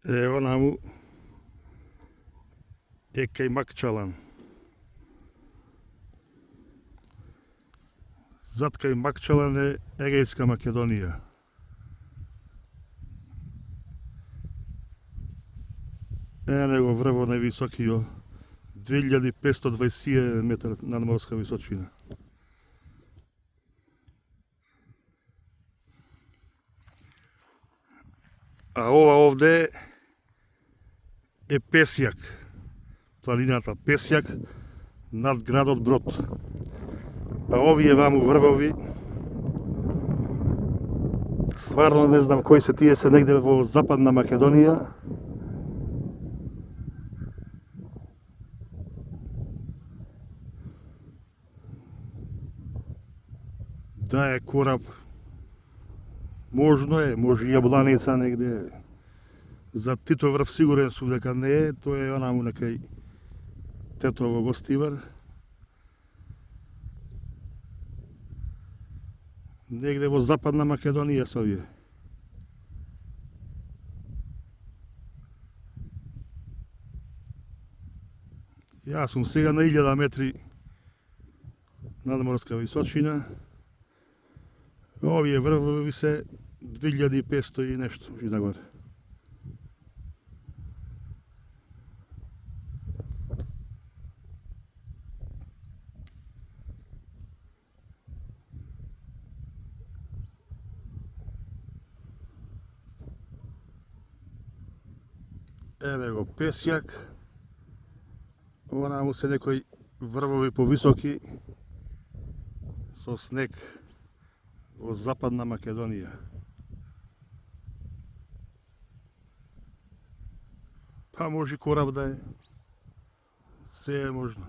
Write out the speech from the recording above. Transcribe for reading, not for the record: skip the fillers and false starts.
Ево наму е кај Макчалан. Зад кај Макчалан е Егејска Македонија. Е него врво највисокиот 2521 метар надморска височина. А ова овде е Песјак, планината Песјак над градот Брод. А овие ваму врвови, стварно не знам кои се тие, се негде во Западна Македонија. Да е кораб, можно е, може и Јабланица негде. За Тито врв сигурен сум дека не е, тоа е онаму некај Тетово Гостивар. Негде во Западна Македонија се овие. Јас сум сега на 1000 метри надморска височина. Овие врвови се 2500 и нешто и нагоре. Еве го Песјак. Онаму се некои врвови повисоки со снег во Западна Македонија. Па може кораб да е. Се е можно.